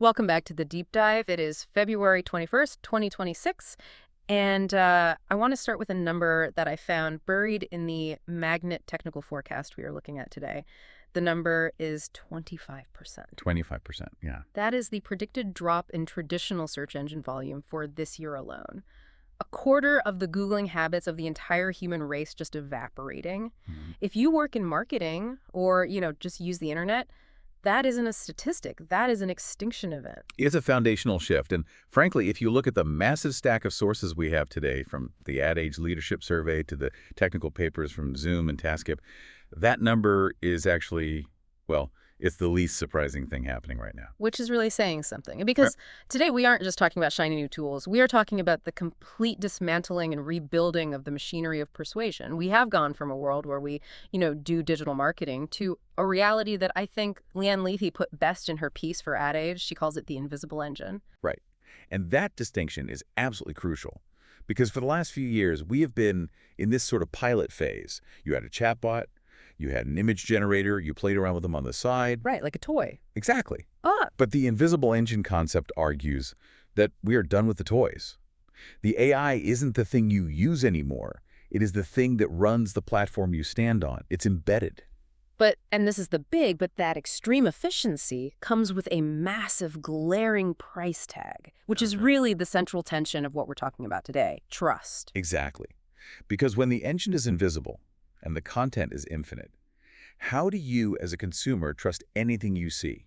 Welcome back to the deep dive. It is February 21st, 2026, and I want to start with a number that I found buried in the magnet technical forecast we are looking at today. The number is 25%. 25%, yeah. That is the predicted drop in traditional search engine volume for this year alone. A quarter of the Googling habits of the entire human race just evaporating. If you work in marketing or, just use the internet, that isn't a statistic. That is an extinction event. It's a foundational shift. And frankly, if you look at the massive stack of sources we have today, from the Ad Age Leadership Survey to the technical papers from Zoom and Taskip, that number is actually, well, it's the least surprising thing happening right now. Which is really saying something. Because today we aren't just talking about shiny new tools. We are talking about the complete dismantling and rebuilding of the machinery of persuasion. We have gone from a world where we, do digital marketing to a reality that I think Leanne Lethe put best in her piece for Ad Age. She calls it the invisible engine. Right. And that distinction is absolutely crucial. Because for the last few years, we have been in this sort of pilot phase. You had a chatbot. You had an image generator, you played around with them on the side. Right, like a toy. Exactly. But the invisible engine concept argues that we are done with the toys. The AI isn't the thing you use anymore. It is the thing that runs the platform you stand on. It's embedded. And this is but that extreme efficiency comes with a massive, glaring price tag, which is really the central tension of what we're talking about today, trust. Exactly. Because when the engine is invisible, and the content is infinite, how do you, as a consumer, trust anything you see?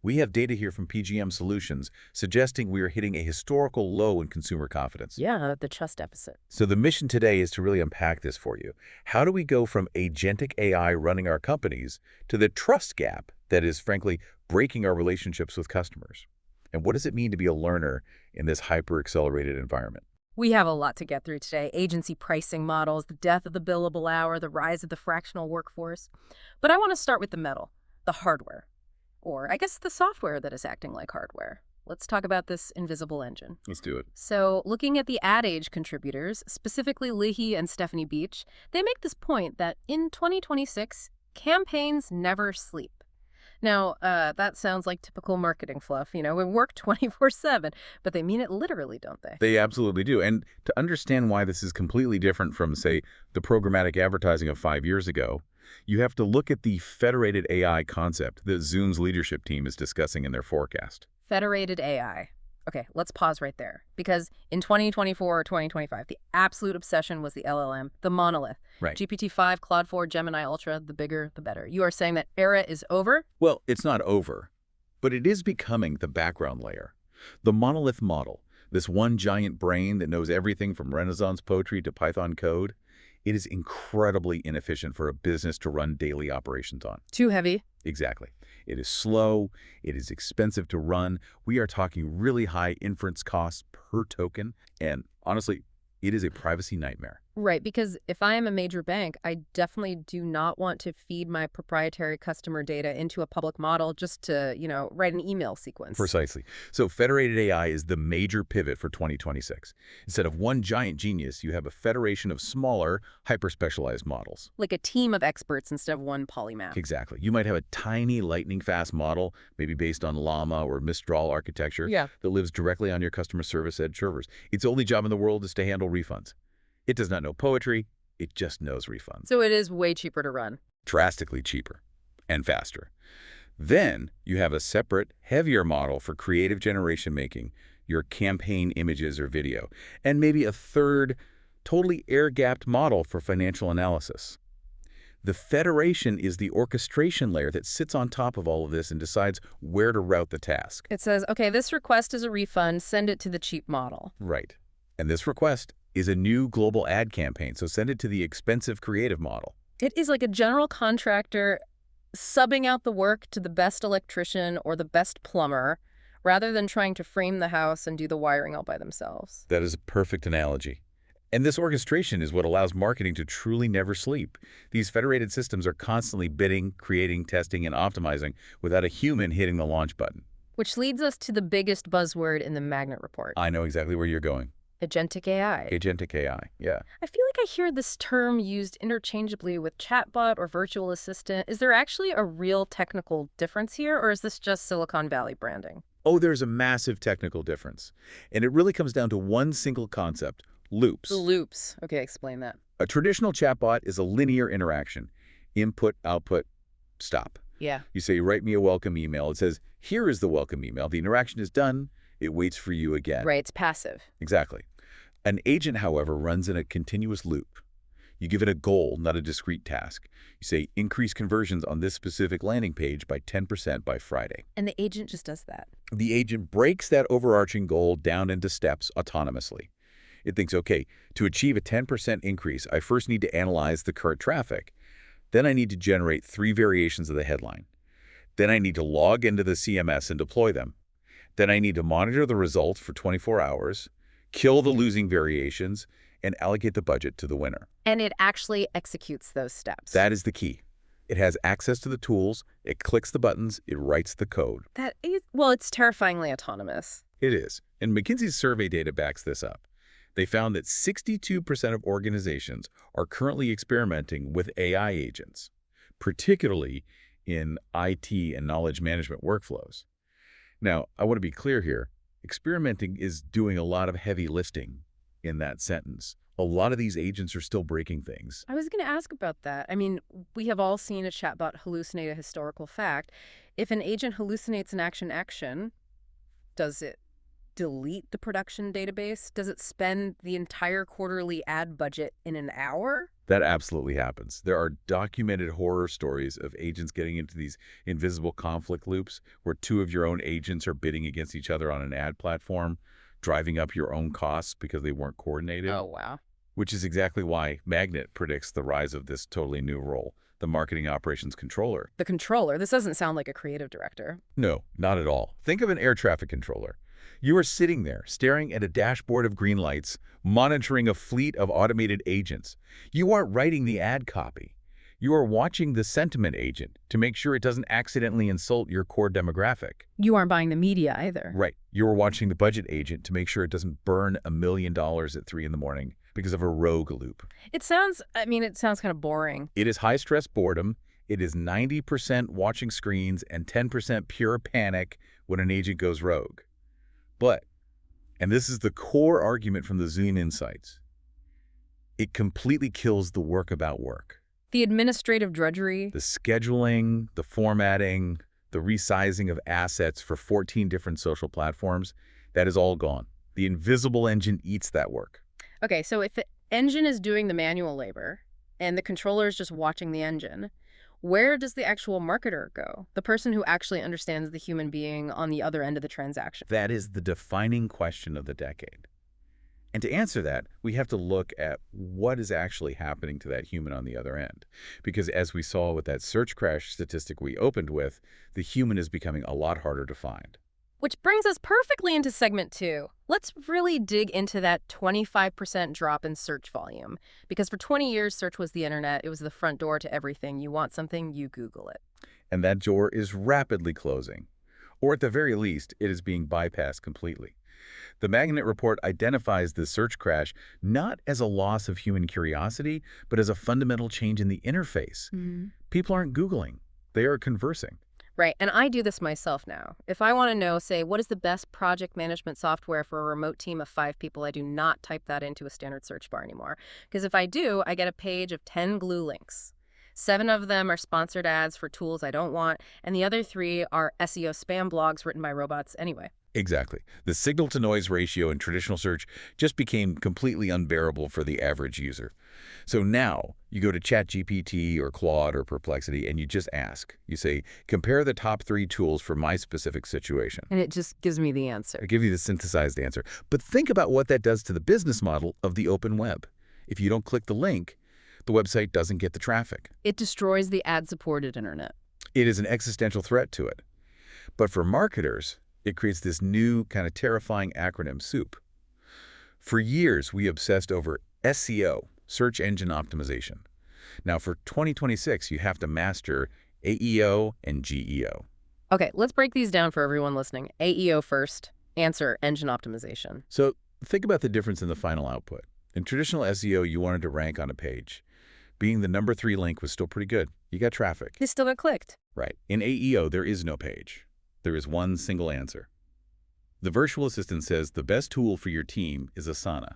We have data here from PGM Solutions suggesting we are hitting a historical low in consumer confidence. Yeah, the trust deficit. So the mission today is to really unpack this for you. How do we go from agentic AI running our companies to the trust gap that is, frankly, breaking our relationships with customers? And what does it mean to be a learner in this hyper-accelerated environment? We have a lot to get through today. Agency pricing models, the death of the billable hour, the rise of the fractional workforce. But I want to start with the metal, the hardware, or I guess the software that is acting like hardware. Let's talk about this invisible engine. Let's do it. So looking at the Ad Age contributors, specifically Leahy and Stephanie Beach, they make this point that in 2026, campaigns never sleep. Now, that sounds like typical marketing fluff. We work 24/7, but they mean it literally, don't they? They absolutely do. And to understand why this is completely different from, say, the programmatic advertising of 5 years ago, you have to look at the federated AI concept that Zoom's leadership team is discussing in their forecast. Federated AI. Okay, let's pause right there. Because in 2024 or 2025, the absolute obsession was the LLM, the monolith. Right. GPT-5, Claude 4, Gemini Ultra, the bigger, the better. You are saying that era is over? Well, it's not over, but it is becoming the background layer. The monolith model, this one giant brain that knows everything from Renaissance poetry to Python code, it is incredibly inefficient for a business to run daily operations on. Too heavy. Exactly. It is slow. It is expensive to run. We are talking really high inference costs per token. And honestly, it is a privacy nightmare. Right, because if I am a major bank, I definitely do not want to feed my proprietary customer data into a public model just to, write an email sequence. Precisely. So federated AI is the major pivot for 2026. Instead of one giant genius, you have a federation of smaller, hyper-specialized models. Like a team of experts instead of one polymath. Exactly. You might have a tiny lightning-fast model, maybe based on Llama or Mistral architecture, that lives directly on your customer service edge servers. Its only job in the world is to handle refunds. It does not know poetry, it just knows refunds. So it is way cheaper to run. Drastically cheaper and faster. Then you have a separate, heavier model for creative generation making, your campaign images or video, and maybe a third, totally air-gapped model for financial analysis. The federation is the orchestration layer that sits on top of all of this and decides where to route the task. It says, okay, this request is a refund, send it to the cheap model. Right. And this request is a new global ad campaign, so send it to the expensive creative model. It is like a general contractor subbing out the work to the best electrician or the best plumber, rather than trying to frame the house and do the wiring all by themselves. That is a perfect analogy. And this orchestration is what allows marketing to truly never sleep. These federated systems are constantly bidding, creating, testing, and optimizing without a human hitting the launch button. Which leads us to the biggest buzzword in the Magnet report. I know exactly where you're going. Agentic AI. Agentic AI, yeah. I feel like I hear this term used interchangeably with chatbot or virtual assistant. Is there actually a real technical difference here, or is this just Silicon Valley branding? Oh, there's a massive technical difference. And it really comes down to one single concept: The loops. loops. Okay, explain that. A traditional chatbot is a linear interaction. Input, output, stop. Yeah. You say, write me a welcome email. It says, here is the welcome email. The interaction is done. It waits for you again. Right, it's passive. Exactly. An agent, however, runs in a continuous loop. You give it a goal, not a discrete task. You say, increase conversions on this specific landing page by 10% by Friday. And the agent just does that. The agent breaks that overarching goal down into steps autonomously. It thinks, okay, to achieve a 10% increase, I first need to analyze the current traffic. Then I need to generate 3 variations of the headline. Then I need to log into the CMS and deploy them. Then I need to monitor the results for 24 hours, kill the losing variations, and allocate the budget to the winner. And it actually executes those steps. That is the key. It has access to the tools, it clicks the buttons, it writes the code. That is, well, it's terrifyingly autonomous. It is. And McKinsey's survey data backs this up. They found that 62% of organizations are currently experimenting with AI agents, particularly in IT and knowledge management workflows. Now, I want to be clear here. Experimenting is doing a lot of heavy lifting in that sentence. A lot of these agents are still breaking things. I was going to ask about that. I mean, we have all seen a chatbot hallucinate a historical fact. If an agent hallucinates an action, does it delete the production database? Does it spend the entire quarterly ad budget in an hour? That absolutely happens. There are documented horror stories of agents getting into these invisible conflict loops where 2 of your own agents are bidding against each other on an ad platform, driving up your own costs because they weren't coordinated. Oh, wow. Which is exactly why Magnet predicts the rise of this totally new role, the marketing operations controller. The controller? This doesn't sound like a creative director. No, not at all. Think of an air traffic controller. You are sitting there, staring at a dashboard of green lights, monitoring a fleet of automated agents. You aren't writing the ad copy. You are watching the sentiment agent to make sure it doesn't accidentally insult your core demographic. You aren't buying the media either. Right. You are watching the budget agent to make sure it doesn't burn $1 million at 3 in the morning because of a rogue loop. It sounds kind of boring. It is high-stress boredom. It is 90% watching screens and 10% pure panic when an agent goes rogue. But, and this is the core argument from the Zune Insights, it completely kills the work about work. The administrative drudgery. The scheduling, the formatting, the resizing of assets for 14 different social platforms, that is all gone. The invisible engine eats that work. Okay, so if the engine is doing the manual labor and the controller is just watching the engine, where does the actual marketer go? The person who actually understands the human being on the other end of the transaction. That is the defining question of the decade. And to answer that, we have to look at what is actually happening to that human on the other end. Because as we saw with that search crash statistic we opened with, the human is becoming a lot harder to find. Which brings us perfectly into segment 2. Let's really dig into that 25% drop in search volume. Because for 20 years, search was the internet. It was the front door to everything. You want something, you Google it. And that door is rapidly closing. Or at the very least, it is being bypassed completely. The Magnet report identifies the search crash not as a loss of human curiosity, but as a fundamental change in the interface. People aren't Googling. They are conversing. Right, and I do this myself now. If I want to know, say, what is the best project management software for a remote team of 5 people, I do not type that into a standard search bar anymore. Because if I do, I get a page of 10 glue links. 7 of them are sponsored ads for tools I don't want, and the other 3 are SEO spam blogs written by robots anyway. Exactly. The signal-to-noise ratio in traditional search just became completely unbearable for the average user. So now you go to ChatGPT or Claude or Perplexity and you just ask. You say, compare the top 3 tools for my specific situation. And it just gives me the answer. I give you the synthesized answer. But think about what that does to the business model of the open web. If you don't click the link, the website doesn't get the traffic. It destroys the ad-supported internet. It is an existential threat to it. But for marketers, it creates this new kind of terrifying acronym soup. For years, we obsessed over SEO, search engine optimization. Now, for 2026, you have to master AEO and GEO. Okay, let's break these down for everyone listening. AEO first. Answer, engine optimization. So think about the difference in the final output. In traditional SEO, you wanted to rank on a page. Being the number 3 link was still pretty good. You got traffic. They still got clicked. Right. In AEO, there is no page. There is one single answer. The virtual assistant says the best tool for your team is Asana.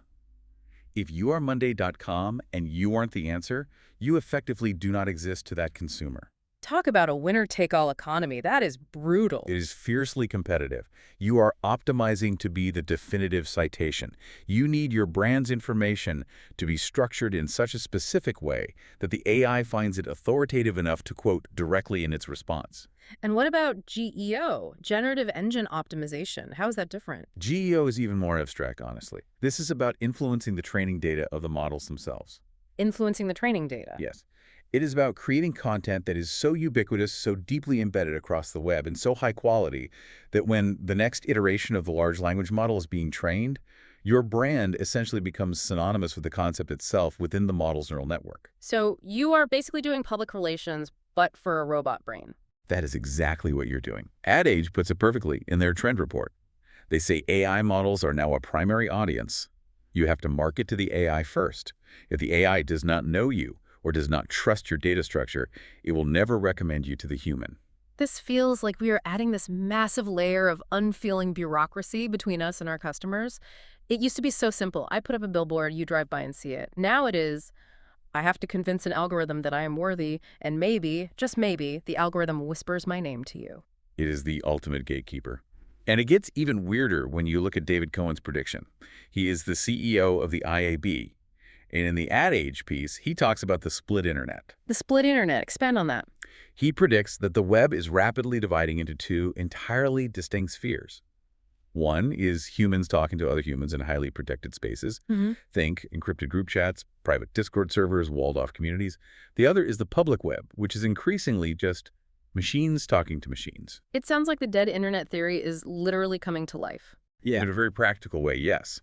If you are Monday.com and you aren't the answer, you effectively do not exist to that consumer. Talk about a winner-take-all economy. That is brutal. It is fiercely competitive. You are optimizing to be the definitive citation. You need your brand's information to be structured in such a specific way that the AI finds it authoritative enough to quote directly in its response. And what about GEO, generative engine optimization? How is that different? GEO is even more abstract, honestly. This is about influencing the training data of the models themselves. Influencing the training data. Yes. It is about creating content that is so ubiquitous, so deeply embedded across the web, and so high quality that when the next iteration of the large language model is being trained, your brand essentially becomes synonymous with the concept itself within the model's neural network. So you are basically doing public relations, but for a robot brain. That is exactly what you're doing. Ad Age puts it perfectly in their trend report. They say AI models are now a primary audience. You have to market to the AI first. If the AI does not know you, or does not trust your data structure, it will never recommend you to the human. This feels like we are adding this massive layer of unfeeling bureaucracy between us and our customers. It used to be so simple. I put up a billboard, you drive by and see it. Now it is, I have to convince an algorithm that I am worthy, and maybe, just maybe, the algorithm whispers my name to you. It is the ultimate gatekeeper. And it gets even weirder when you look at David Cohen's prediction. He is the CEO of the IAB. And in the Ad Age piece, he talks about the split internet. The split internet, expand on that. He predicts that the web is rapidly dividing into two entirely distinct spheres. One is humans talking to other humans in highly protected spaces. Think encrypted group chats, private Discord servers, walled-off communities. The other is the public web, which is increasingly just machines talking to machines. It sounds like the dead internet theory is literally coming to life. Yeah. In a very practical way, yes.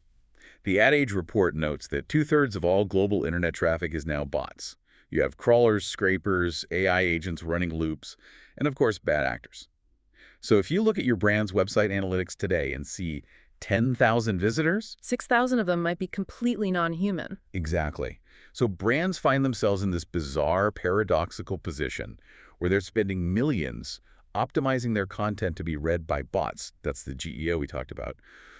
The Ad Age report notes that 2/3 of all global internet traffic is now bots. You have crawlers, scrapers, AI agents running loops, and of course, bad actors. So if you look at your brand's website analytics today and see 10,000 visitors, 6,000 of them might be completely non-human. exactly. So brands find themselves in this bizarre, paradoxical position where they're spending millions optimizing their content to be read by bots, that's the GEO we talked about,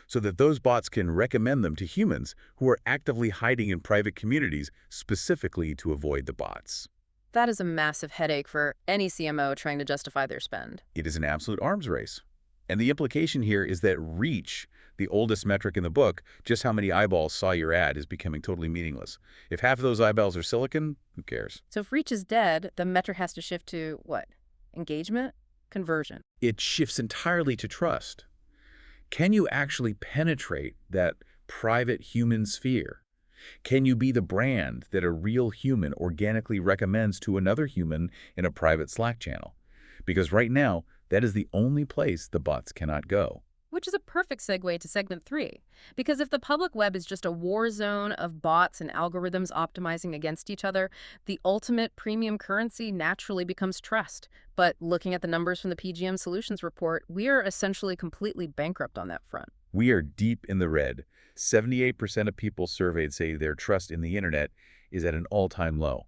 so that those bots can recommend them to humans who are actively hiding in private communities specifically to avoid the bots. That is a massive headache for any CMO trying to justify their spend. It is an absolute arms race. And the implication here is that reach, the oldest metric in the book, just how many eyeballs saw your ad, is becoming totally meaningless. If half of those eyeballs are silicon, who cares? So if reach is dead, the metric has to shift to what? Engagement? Conversion? It shifts entirely to trust. Can you actually penetrate that private human sphere? Can you be the brand that a real human organically recommends to another human in a private Slack channel? Because right now, that is the only place the bots cannot go. Which is a perfect segue to segment 3. Because if the public web is just a war zone of bots and algorithms optimizing against each other, the ultimate premium currency naturally becomes trust. But looking at the numbers from the PGM Solutions report, we are essentially completely bankrupt on that front. We are deep in the red. 78% of people surveyed say their trust in the internet is at an all-time low.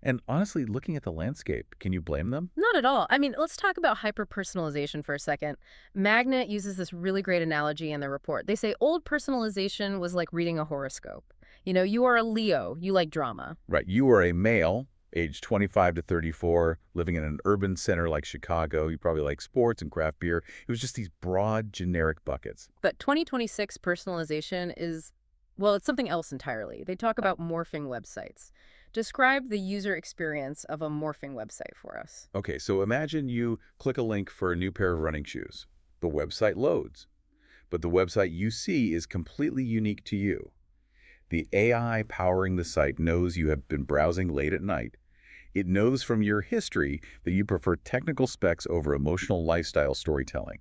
And honestly, looking at the landscape, can you blame them? Not at all. I mean, let's talk about hyper-personalization for a second. Magnet uses this really great analogy in their report. They say old personalization was like reading a horoscope. You know, you are a Leo, you like drama. Right, you are a male, aged 25 to 34, living in an urban center like Chicago. You probably like sports and craft beer. It was just these broad, generic buckets. But 2026 personalization is, well, it's something else entirely. They talk about morphing websites. Describe the user experience of a morphing website for us. Okay, so imagine you click a link for a new pair of running shoes. The website loads, but the website you see is completely unique to you. The AI powering the site knows you have been browsing late at night. It knows from your history that you prefer technical specs over emotional lifestyle storytelling.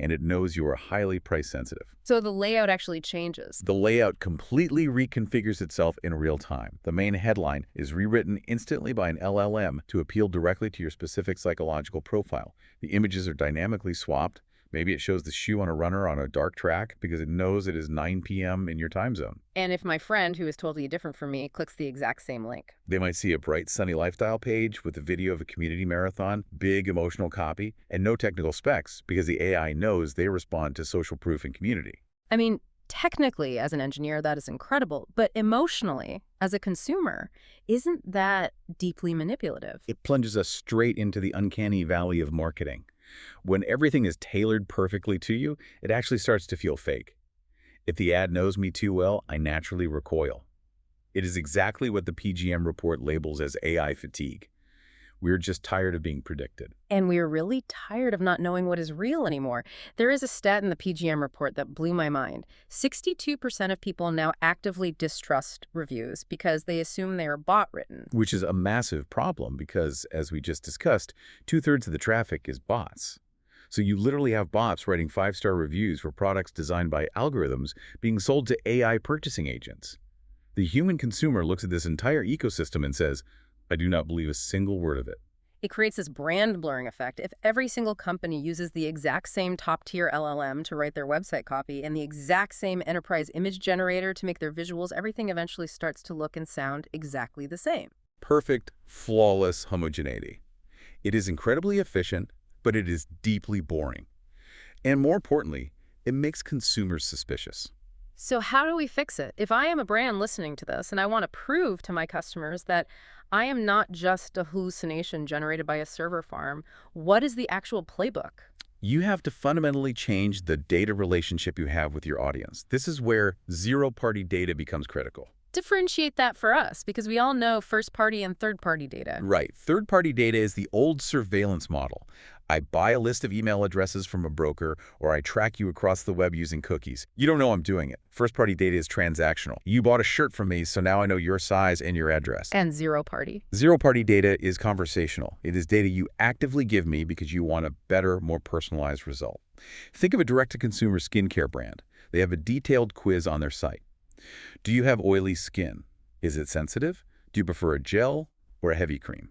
And it knows you are highly price sensitive. So the layout actually changes. The layout completely reconfigures itself in real time. The main headline is rewritten instantly by an LLM to appeal directly to your specific psychological profile. The images are dynamically swapped, Maybe it shows the shoe on a runner on a dark track because it knows it is 9 p.m. in your time zone. And if my friend, who is totally different from me, clicks the exact same link. They might see a bright, sunny lifestyle page with a video of a community marathon, big emotional copy, and no technical specs because the AI knows they respond to social proof and community. I mean, technically, as an engineer, that is incredible. But emotionally, as a consumer, isn't that deeply manipulative? It plunges us straight into the uncanny valley of marketing. When everything is tailored perfectly to you, it actually starts to feel fake. If the ad knows me too well, I naturally recoil. It is exactly what the PGM report labels as AI fatigue. We're just tired of being predicted. And we're really tired of not knowing what is real anymore. There is a stat in the PGM report that blew my mind. 62% of people now actively distrust reviews because they assume they are bot-written. Which is a massive problem because, as we just discussed, 2/3 of the traffic is bots. So you literally have bots writing 5-star reviews for products designed by algorithms being sold to AI purchasing agents. The human consumer looks at this entire ecosystem and says, I do not believe a single word of it. It creates this brand blurring effect. If every single company uses the exact same top-tier LLM to write their website copy and the exact same enterprise image generator to make their visuals, everything eventually starts to look and sound exactly the same. Perfect, flawless homogeneity. It is incredibly efficient, but it is deeply boring. And more importantly, it makes consumers suspicious. So how do we fix it? If I am a brand listening to this and I want to prove to my customers that I am not just a hallucination generated by a server farm, what is the actual playbook? You have to fundamentally change the data relationship you have with your audience. This is where zero-party data becomes critical. Differentiate that for us, because we all know first-party and third-party data. Right. Third-party data is the old surveillance model. I buy a list of email addresses from a broker, or I track you across the web using cookies. You don't know I'm doing it. First-party data is transactional. You bought a shirt from me, so now I know your size and your address. And zero-party. Zero-party data is conversational. It is data you actively give me because you want a better, more personalized result. Think of a direct-to-consumer skincare brand. They have a detailed quiz on their site. Do you have oily skin? Is it sensitive? Do you prefer a gel or a heavy cream?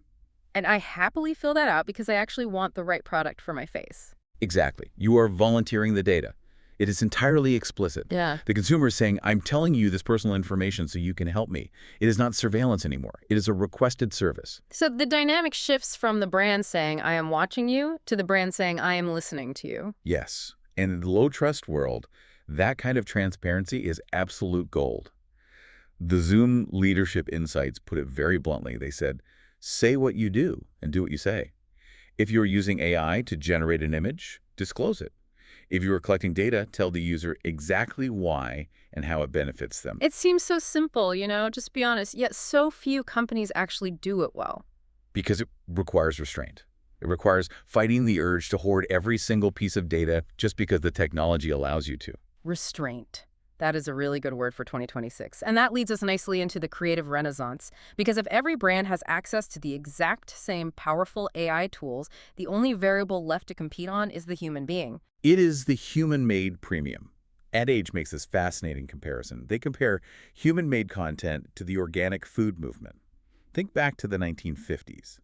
And I happily fill that out because I actually want the right product for my face. Exactly. You are volunteering the data. It is entirely explicit. Yeah. The consumer is saying, I'm telling you this personal information so you can help me. It is not surveillance anymore. It is a requested service. So the dynamic shifts from the brand saying, I am watching you, to the brand saying, I am listening to you. Yes. And in the low-trust world, that kind of transparency is absolute gold. The Zoom Leadership Insights put it very bluntly. They said, say what you do and do what you say. If you're using AI to generate an image, disclose it. If you are collecting data, tell the user exactly why and how it benefits them. It seems so simple, just be honest, yet so few companies actually do it well. Because it requires restraint. It requires fighting the urge to hoard every single piece of data just because the technology allows you to. Restraint. That is a really good word for 2026. And that leads us nicely into the creative renaissance. Because if every brand has access to the exact same powerful AI tools, the only variable left to compete on is the human being. It is the human-made premium. Ad Age makes this fascinating comparison. They compare human-made content to the organic food movement. Think back to the 1950s.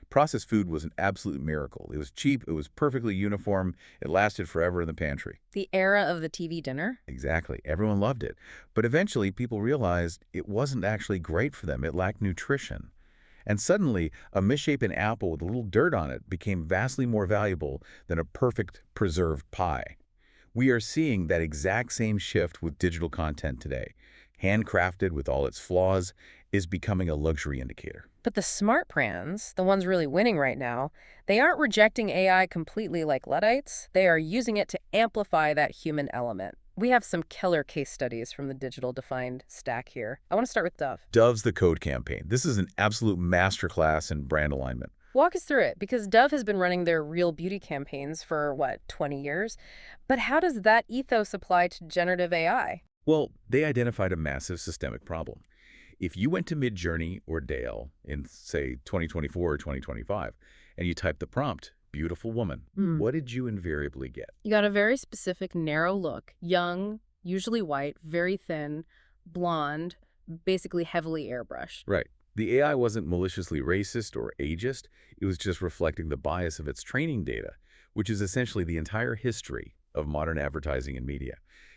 Processed food was an absolute miracle. It was cheap, it was perfectly uniform, it lasted forever in the pantry. The era of the TV dinner? Exactly. Everyone loved it. But eventually, people realized it wasn't actually great for them. It lacked nutrition. And suddenly, a misshapen apple with a little dirt on it became vastly more valuable than a perfect preserved pie. We are seeing that exact same shift with digital content today. Handcrafted with all its flaws is becoming a luxury indicator. But the smart brands, the ones really winning right now, they aren't rejecting AI completely like Luddites. They are using it to amplify that human element. We have some killer case studies from the digital defined stack here. I want to start with Dove. Dove's The Code campaign. This is an absolute masterclass in brand alignment. Walk us through it, because Dove has been running their real beauty campaigns for, 20 years? But how does that ethos apply to generative AI? Well, they identified a massive systemic problem. If you went to Midjourney or Dale in, say, 2024 or 2025, and you typed the prompt, beautiful woman, what did you invariably get? You got a very specific, narrow look. Young, usually white, very thin, blonde, basically heavily airbrushed. Right. The AI wasn't maliciously racist or ageist. It was just reflecting the bias of its training data, which is essentially the entire history of modern advertising and media.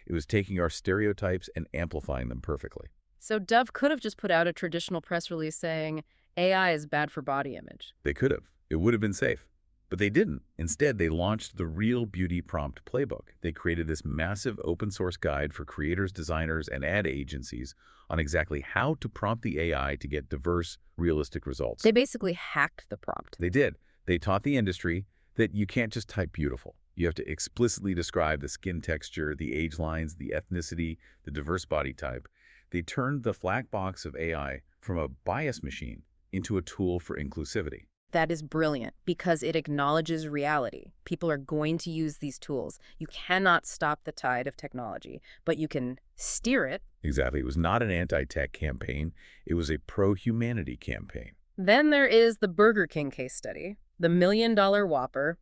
It was taking our stereotypes and amplifying them perfectly. So Dove could have just put out a traditional press release saying AI is bad for body image. They could have. It would have been safe. But they didn't. Instead, they launched the Real Beauty Prompt Playbook. They created this massive open source guide for creators, designers, and ad agencies on exactly how to prompt the AI to get diverse, realistic results. They basically hacked the prompt. They did. They taught the industry that you can't just type beautiful. You have to explicitly describe the skin texture, the age lines, the ethnicity, the diverse body type. They turned the black box of AI from a bias machine into a tool for inclusivity. That is brilliant because it acknowledges reality. People are going to use these tools. You cannot stop the tide of technology, but you can steer it. Exactly. It was not an anti-tech campaign. It was a pro-humanity campaign. Then there is the Burger King case study, the $1 Million Whopper.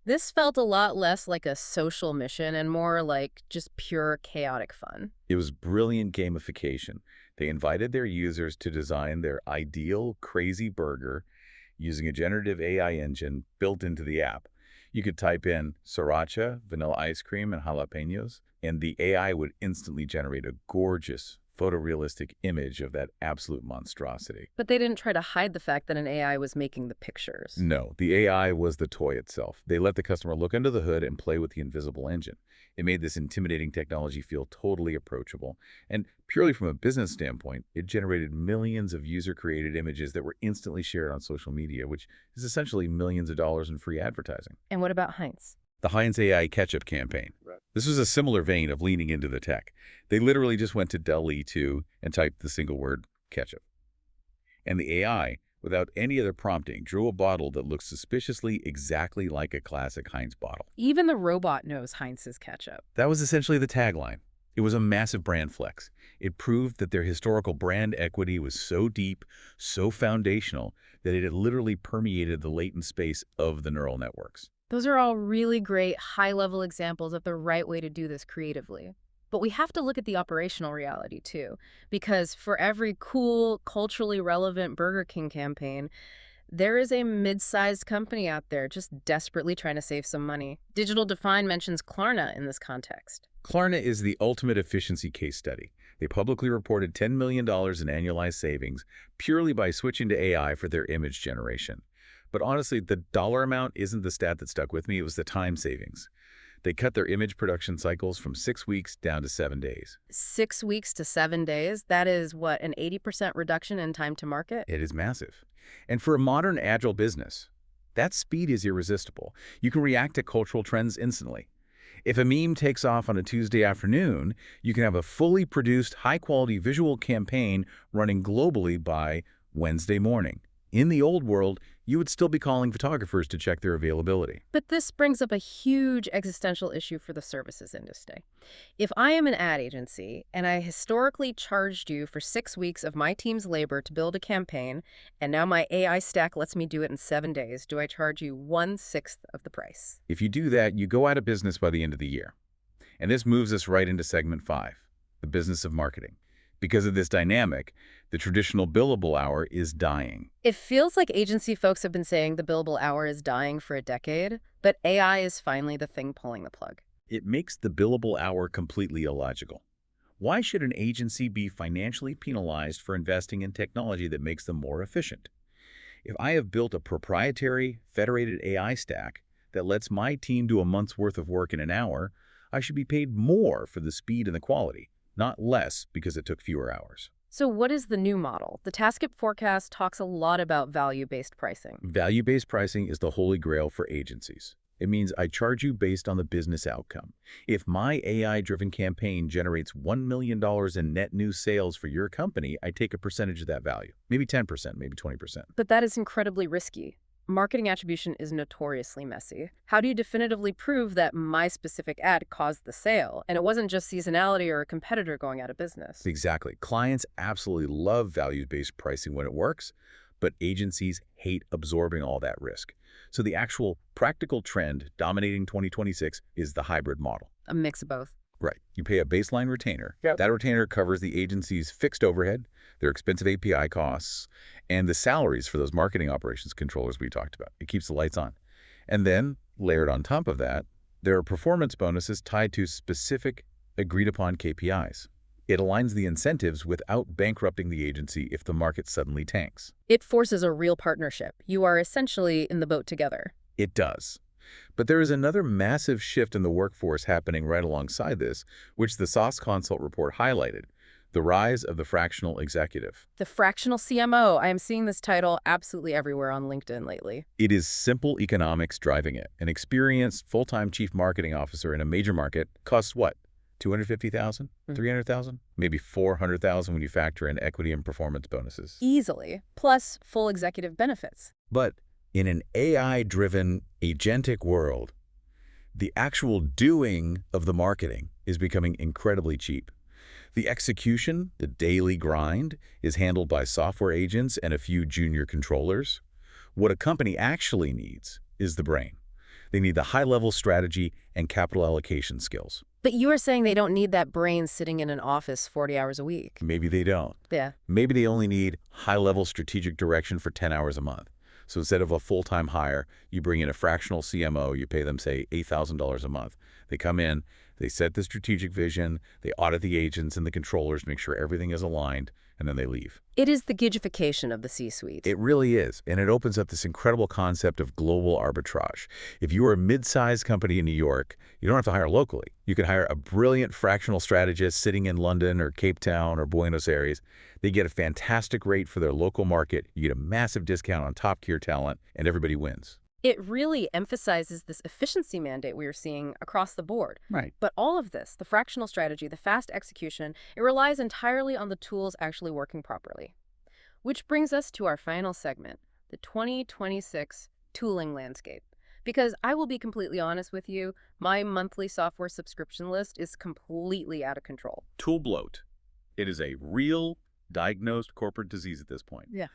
This felt a lot less like a social mission and more like just pure chaotic fun. It was brilliant gamification. They invited their users to design their ideal crazy burger using a generative AI engine built into the app. You could type in sriracha, vanilla ice cream, and jalapenos, and the AI would instantly generate a gorgeous, photorealistic image of that absolute monstrosity. But they didn't try to hide the fact that an AI was making the pictures. No, the AI was the toy itself. They let the customer look under the hood and play with the invisible engine. It made this intimidating technology feel totally approachable. And purely from a business standpoint, it generated millions of user-created images that were instantly shared on social media, which is essentially millions of dollars in free advertising. And what about Heinz? The Heinz AI ketchup campaign. Right. This was a similar vein of leaning into the tech. They literally just went to DALL-E 2 and typed the single word ketchup. And the AI, without any other prompting, drew a bottle that looked suspiciously exactly like a classic Heinz bottle. Even the robot knows Heinz is ketchup. That was essentially the tagline. It was a massive brand flex. It proved that their historical brand equity was so deep, so foundational, that it had literally permeated the latent space of the neural networks. Those are all really great high-level examples of the right way to do this creatively. But we have to look at the operational reality, too, because for every cool, culturally relevant Burger King campaign, there is a mid-sized company out there just desperately trying to save some money. Digital Define mentions Klarna in this context. Klarna is the ultimate efficiency case study. They publicly reported $10 million in annualized savings purely by switching to AI for their image generation. But honestly, the dollar amount isn't the stat that stuck with me. It was the time savings. They cut their image production cycles from 6 weeks down to 7 days. 6 weeks to 7 days? That is, what, an 80% reduction in time to market? It is massive. And for a modern, agile business, that speed is irresistible. You can react to cultural trends instantly. If a meme takes off on a Tuesday afternoon, you can have a fully produced, high-quality visual campaign running globally by Wednesday morning. In the old world, you would still be calling photographers to check their availability. But this brings up a huge existential issue for the services industry. If I am an ad agency and I historically charged you for 6 weeks of my team's labor to build a campaign, and now my AI stack lets me do it in 7 days, do I charge you 1/6 of the price? If you do that, you go out of business by the end of the year. And this moves us right into segment 5, the business of marketing. Because of this dynamic, the traditional billable hour is dying. It feels like agency folks have been saying the billable hour is dying for a decade, but AI is finally the thing pulling the plug. It makes the billable hour completely illogical. Why should an agency be financially penalized for investing in technology that makes them more efficient? If I have built a proprietary, federated AI stack that lets my team do a month's worth of work in an hour, I should be paid more for the speed and the quality, not less because it took fewer hours. So what is the new model? The TaskUp forecast talks a lot about value-based pricing. Value-based pricing is the holy grail for agencies. It means I charge you based on the business outcome. If my AI-driven campaign generates $1 million in net new sales for your company, I take a percentage of that value. Maybe 10%, maybe 20%. But that is incredibly risky. Marketing attribution is notoriously messy. How do you definitively prove that my specific ad caused the sale, and it wasn't just seasonality or a competitor going out of business? Exactly. Clients absolutely love value-based pricing when it works, but agencies hate absorbing all that risk. So the actual practical trend dominating 2026 is the hybrid model. A mix of both. Right. You pay a baseline retainer. Yep. That retainer covers the agency's fixed overhead, their expensive API costs, and the salaries for those marketing operations controllers we talked about. It keeps the lights on. And then Layered on top of that, there are performance bonuses tied to specific, agreed-upon KPIs. It aligns the incentives without bankrupting the agency if the market suddenly tanks. It forces a real partnership. You are essentially in the boat together. It does. But there is another massive shift in the workforce happening right alongside this, which the SOS Consult report highlighted: the rise of the fractional executive. The fractional CMO. I am seeing this title absolutely everywhere on LinkedIn lately. It is simple economics driving it. An experienced full-time chief marketing officer in a major market costs what? 250,000, 300,000, maybe 400,000 when you factor in equity and performance bonuses. Easily. Plus full executive benefits. But in an AI-driven, agentic world, the actual doing of the marketing is becoming incredibly cheap. The execution, the daily grind, is handled by software agents and a few junior controllers. What a company actually needs is the brain. They need the high-level strategy and capital allocation skills. But you are saying they don't need that brain sitting in an office 40 hours a week. Maybe they don't. Yeah. Maybe they only need high-level strategic direction for 10 hours a month. So instead of a full-time hire, you bring in a fractional CMO, you pay them, say, $8,000 a month. They come in, they set the strategic vision, they audit the agents and the controllers, make sure everything is aligned, and then they leave. It is the gigification of the C-suite. It really is, and it opens up this incredible concept of global arbitrage. If you are a mid-sized company in New York, you don't have to hire locally. You can hire a brilliant fractional strategist sitting in London or Cape Town or Buenos Aires. They get a fantastic rate for their local market, you get a massive discount on top-tier talent, and everybody wins. It really emphasizes this efficiency mandate we are seeing across the board. Right. But all of this, the fractional strategy, the fast execution, it relies entirely on the tools actually working properly. Which brings us to our final segment, the 2026 tooling landscape. Because I will be completely honest with you, my monthly software subscription list is completely out of control. Tool bloat. It is a real diagnosed corporate disease at this point. Yeah.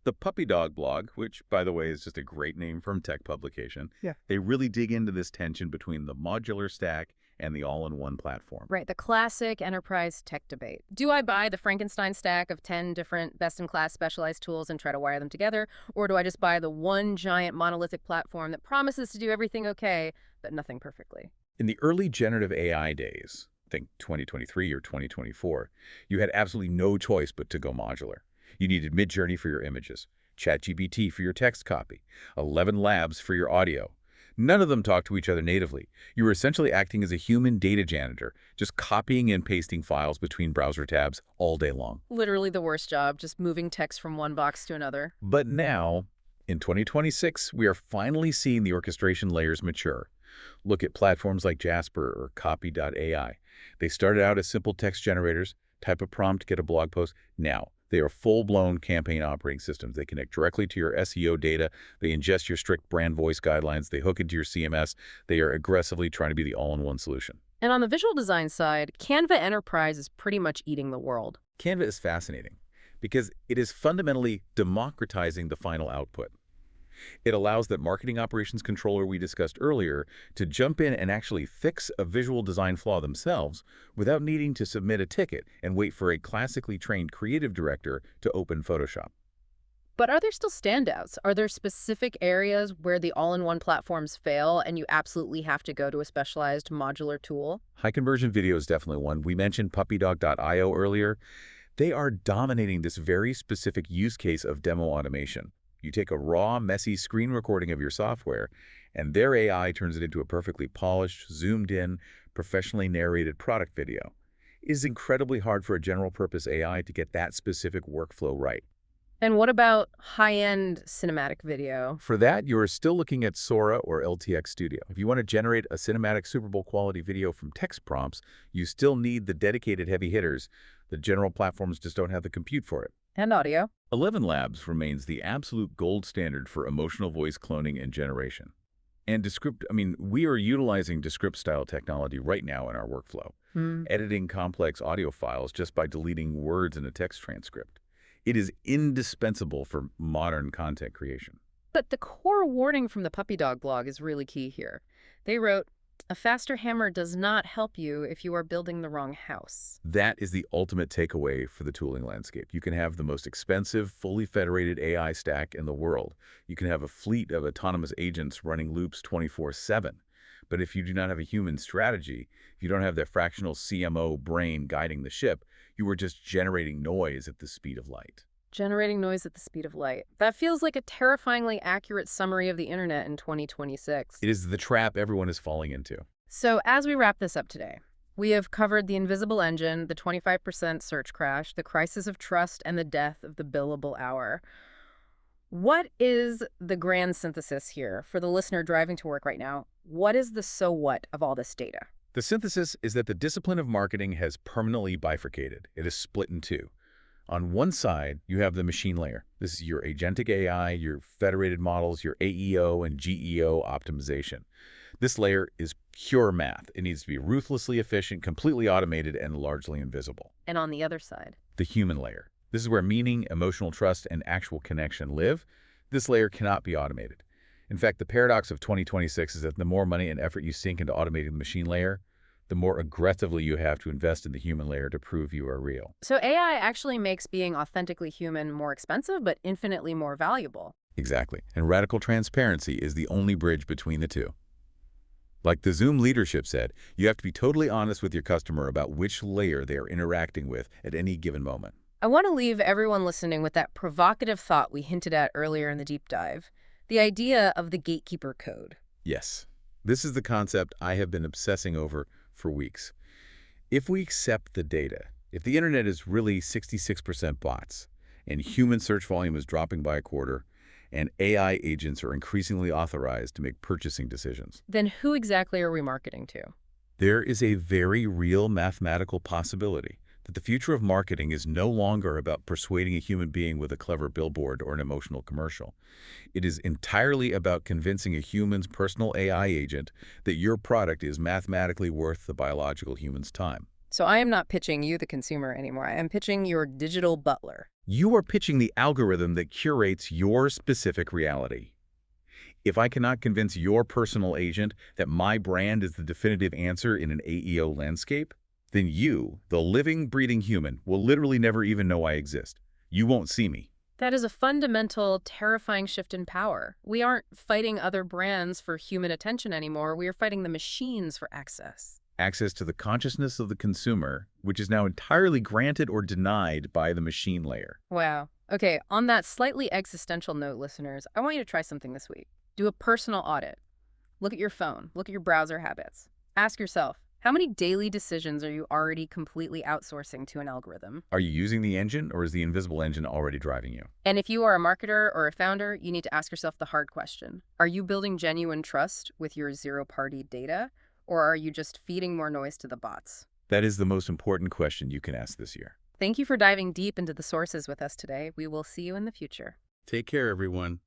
The Puppy Dog blog, which, by the way, is just a great name from tech publication, they really dig into this tension between the modular stack and the all-in-one platform. Right, the classic enterprise tech debate. Do I buy the Frankenstein stack of 10 different best-in-class specialized tools and try to wire them together, or do I just buy the one giant monolithic platform that promises to do everything okay, but nothing perfectly? In the early generative AI days, think 2023 or 2024, you had absolutely no choice but to go modular. You needed Midjourney for your images, ChatGPT for your text copy, 11 Labs for your audio. None of them talk to each other natively. You were essentially acting as a human data janitor, just copying and pasting files between browser tabs all day long. Literally the worst job, just moving text from one box to another. But now, in 2026, we are finally seeing the orchestration layers mature. Look at platforms like Jasper or Copy.ai. They started out as simple text generators, type a prompt, get a blog post. Now, they are full-blown campaign operating systems. They connect directly to your SEO data. They ingest your strict brand voice guidelines. They hook into your CMS. They are aggressively trying to be the all-in-one solution. And on the visual design side, Canva Enterprise is pretty much eating the world. Canva is fascinating because it is fundamentally democratizing the final output. It allows that marketing operations controller we discussed earlier to jump in and actually fix a visual design flaw themselves without needing to submit a ticket and wait for a classically trained creative director to open Photoshop. But are there still standouts? Are there specific areas where the all-in-one platforms fail and you absolutely have to go to a specialized modular tool? High conversion video is definitely one. We mentioned puppydog.io earlier. They are dominating this very specific use case of demo automation. You take a raw, messy screen recording of your software, and their AI turns it into a perfectly polished, zoomed-in, professionally narrated product video. It is incredibly hard for a general-purpose AI to get that specific workflow right. And what about high-end cinematic video? For that, you are still looking at Sora or LTX Studio. If you want to generate a cinematic Super Bowl quality video from text prompts, you still need the dedicated heavy hitters. The general platforms just don't have the compute for it. And audio. 11 Labs remains the absolute gold standard for emotional voice cloning and generation. And we are utilizing Descript-style technology right now in our workflow, editing complex audio files just by deleting words in a text transcript. It is indispensable for modern content creation. But the core warning from the Puppy Dog blog is really key here. They wrote, A faster hammer does not help you if you are building the wrong house. That is the ultimate takeaway for the tooling landscape. You can have the most expensive, fully federated AI stack in the world. You can have a fleet of autonomous agents running loops 24/7. But if you do not have a human strategy, if you don't have that fractional CMO brain guiding the ship, you are just generating noise at the speed of light. Generating noise at the speed of light. That feels like a terrifyingly accurate summary of the internet in 2026. It is the trap everyone is falling into. So, as we wrap this up today, we have covered the invisible engine, the 25% search crash, the crisis of trust, and the death of the billable hour. What is the grand synthesis here for the listener driving to work right now? What is the so what of all this data? The synthesis is that the discipline of marketing has permanently bifurcated. It is split in two. On one side, you have the machine layer. This is your agentic AI, your federated models, your AEO and GEO optimization. This layer is pure math. It needs to be ruthlessly efficient, completely automated, and largely invisible. And on the other side, The human layer. This is where meaning, emotional trust, and actual connection live. This layer cannot be automated. In fact, the paradox of 2026 is that the more money and effort you sink into automating the machine layer, the more aggressively you have to invest in the human layer to prove you are real. so AI actually makes being authentically human more expensive, but infinitely more valuable. Exactly. And radical transparency is the only bridge between the two. Like the Zoom leadership said, you have to be totally honest with your customer about which layer they are interacting with at any given moment. I want to leave everyone listening with that provocative thought we hinted at earlier in the deep dive, the idea of the gatekeeper code. Yes, this is the concept I have been obsessing over for weeks. If we accept the data, if the internet is really 66% bots, and human search volume is dropping by a quarter, and AI agents are increasingly authorized to make purchasing decisions, Then who exactly are we marketing to? there is a very real mathematical possibility that the future of marketing is no longer about persuading a human being with a clever billboard or an emotional commercial. It is entirely about convincing a human's personal AI agent that your product is mathematically worth the biological human's time. So I am not pitching you, the consumer, anymore. I am pitching your digital butler. You are pitching the algorithm that curates your specific reality. If I cannot convince your personal agent that my brand is the definitive answer in an AEO landscape, then you, the living, breathing human, will literally never even know I exist. You won't see me. That is a fundamental, terrifying shift in power. We aren't fighting other brands for human attention anymore. We are fighting the machines for access. Access to the consciousness of the consumer, which is now entirely granted or denied by the machine layer. Wow. Okay, on that slightly existential note, listeners, I want you to try something this week. Do a personal audit. Look at your phone. Look at your browser habits. Ask yourself, how many daily decisions are you already completely outsourcing to an algorithm? Are you using the engine, or is the invisible engine already driving you? And if you are a marketer or a founder, you need to ask yourself the hard question. Are you building genuine trust with your zero-party data, or are you just feeding more noise to the bots? That is the most important question you can ask this year. Thank you for diving deep into the sources with us today. We will see you in the future. Take care, everyone.